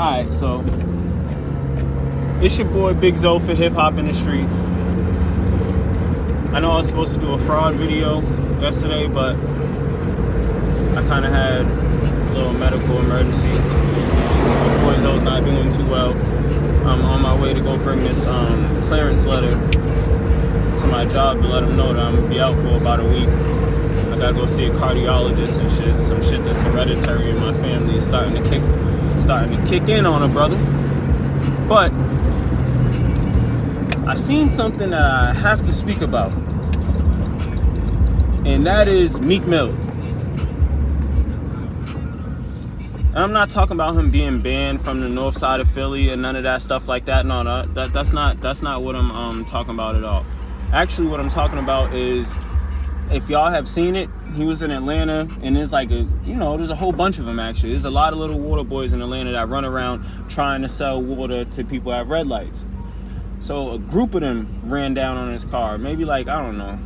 Alright, so it's your boy Big Zo for Hip Hop in the Streets. I know I was supposed to do a fraud video yesterday, but I kind of had a little medical emergency. My boy Zo's not doing too well. I'm on my way to go bring this clearance letter to my job to let them know that I'm gonna be out for about a week. I gotta go see a cardiologist and shit. Some shit that's hereditary in my family is starting to kick in on a brother. But I seen something that I have to speak about, and that is Meek Mill. And I'm not talking about him being banned from the north side of Philly and none of that stuff like that. No, that's not what I'm talking about at all. Actually, what I'm talking about is, if y'all have seen it, he was in Atlanta, and there's like there's a whole bunch of them actually. There's a lot of little water boys in Atlanta that run around trying to sell water to people at red lights. So a group of them ran down on his car. Maybe like, I don't know,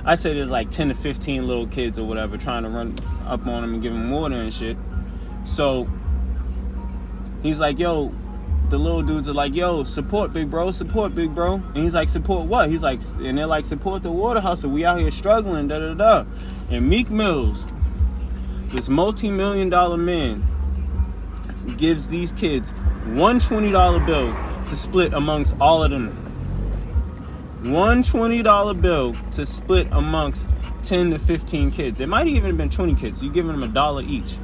I say there's like 10 to 15 little kids or whatever trying to run up on him and give him water and shit. So he's like, yo, the little dudes are like, yo, support big bro. And he's like, support what? He's like, and they're like, support the water hustle. We out here struggling, da da da. And Meek Mills, this multi-million-dollar man, gives these kids one $20 bill to split amongst all of them. One $20 bill to split amongst 10 to 15 kids. It might even have been 20 kids. So you're giving them $1 each.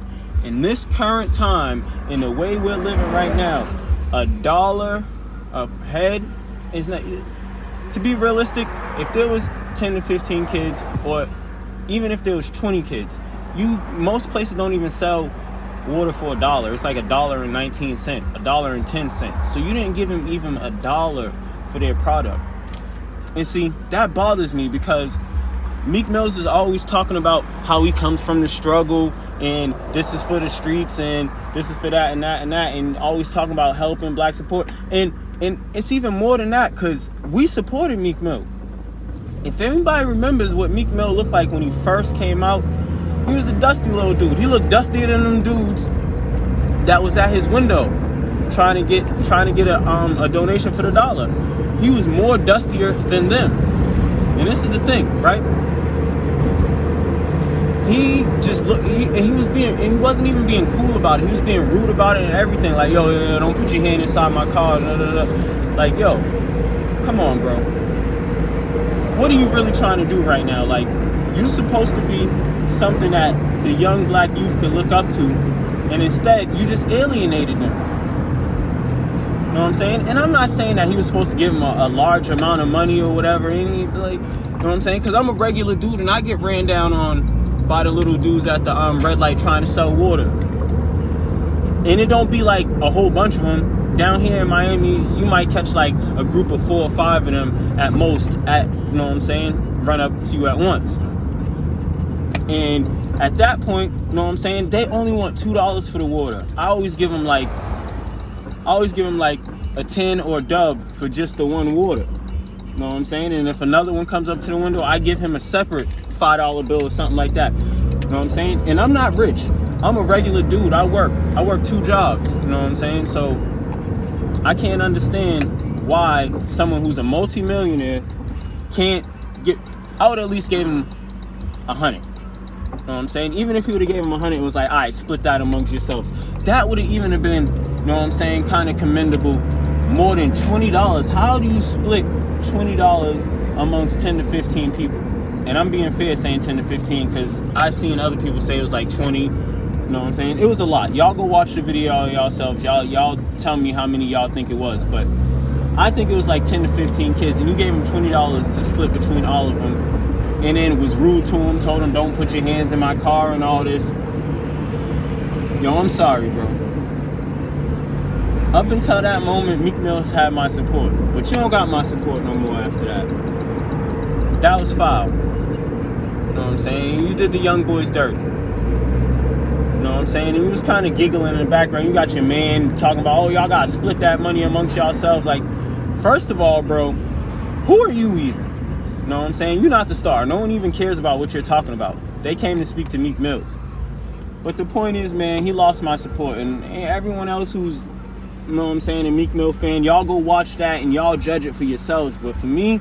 In this current time, in the way we're living right now, $1 a head is not. To be realistic, if there was 10 to 15 kids, or even if there was 20 kids, most places don't even sell water for $1. It's like $1.19, $1.10. So you didn't give them even $1 for their product. And see, that bothers me, because Meek Mills is always talking about how he comes from the struggle, and this is for the streets, and this is for that and that and that, and always talking about helping black support. And it's even more than that, because we supported Meek Mill. If anybody remembers what Meek Mill looked like when he first came out, he was a dusty little dude. He looked dustier than them dudes that was at his window trying to get a donation for the $1. He was more dustier than them. And this is the thing, right? He just looked, he wasn't even being cool about it. He was being rude about it and everything. Like, yo, don't put your hand inside my car. Blah, blah, blah. Like, yo, come on, bro. What are you really trying to do right now? Like, you're supposed to be something that the young black youth could look up to, and instead, you just alienated them. You know what I'm saying? And I'm not saying that he was supposed to give him a large amount of money or whatever. And like, you know what I'm saying? Because I'm a regular dude, and I get ran down on by the little dudes at the red light trying to sell water. And it don't be like a whole bunch of them. Down here in Miami, you might catch like a group of 4 or 5 of them at most, you know what I'm saying, run up to you at once. And at that point, you know what I'm saying, they only want $2 for the water. I always give them like a 10 or a dub for just the one water. You know what I'm saying? And if another one comes up to the window, I give him a separate $5 bill or something like that. You know what I'm saying? And I'm not rich. I'm a regular dude. I work 2 jobs. You know what I'm saying? So I can't understand why someone who's a multi-millionaire can't get. I would at least give him 100. You know what I'm saying? Even if he would have gave him 100, it was like, all right, split that amongst yourselves. That would have even have been, you know what I'm saying, kind of commendable. More than $20. How do you split $20 amongst 10 to 15 people? And I'm being fair saying 10 to 15, because I've seen other people say it was like 20. You know what I'm saying? It was a lot. Y'all go watch the video yourselves. Y'all tell me how many y'all think it was. But I think it was like 10 to 15 kids, and you gave them $20 to split between all of them. And then it was rude to them, told them don't put your hands in my car and all this. Yo, I'm sorry, bro. Up until that moment, Meek Mills had my support. But you don't got my support no more after that. That was foul. You know what I'm saying? You did the young boys dirt. You know what I'm saying? And you was kind of giggling in the background. You got your man talking about, oh, y'all got to split that money amongst yourselves. Like, first of all, bro, who are you even? You know what I'm saying? You're not the star. No one even cares about what you're talking about. They came to speak to Meek Mills. But the point is, man, he lost my support. And everyone else who's, you know what I'm saying, a Meek Mill fan, y'all go watch that and y'all judge it for yourselves. But for me,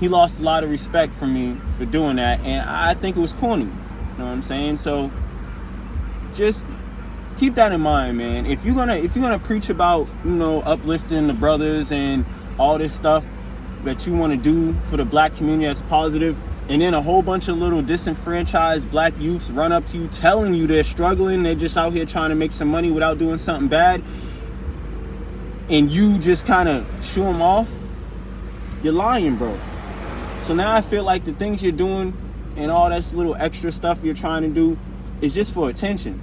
he lost a lot of respect for me for doing that. And I think it was corny. You know what I'm saying? So just keep that in mind, man. If you're gonna preach about, you know, uplifting the brothers and all this stuff that you want to do for the black community that's positive, and then a whole bunch of little disenfranchised black youths run up to you telling you they're struggling, they're just out here trying to make some money without doing something bad, and you just kind of shoo them off, you're lying, bro. So now I feel like the things you're doing and all that little extra stuff you're trying to do is just for attention.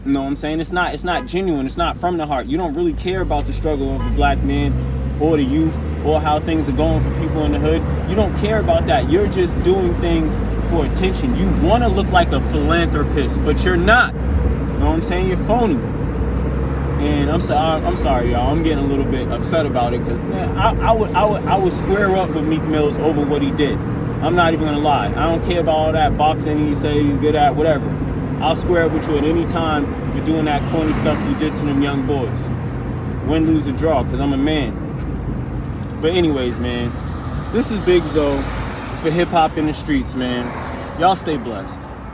You know what I'm saying? It's not genuine. It's not from the heart. You don't really care about the struggle of the black man or the youth or how things are going for people in the hood. You don't care about that. You're just doing things for attention. You want to look like a philanthropist, but you're not. You know what I'm saying? You're phony. And I'm sorry, y'all. I'm getting a little bit upset about it because, man, I would square up with Meek Mills over what he did. I'm not even gonna lie. I don't care about all that boxing he say he's good at, whatever. I'll square up with you at any time if you're doing that corny stuff you did to them young boys. Win, lose, or draw, because I'm a man. But anyways, man, this is Big Zo for Hip Hop in the Streets, man. Y'all stay blessed.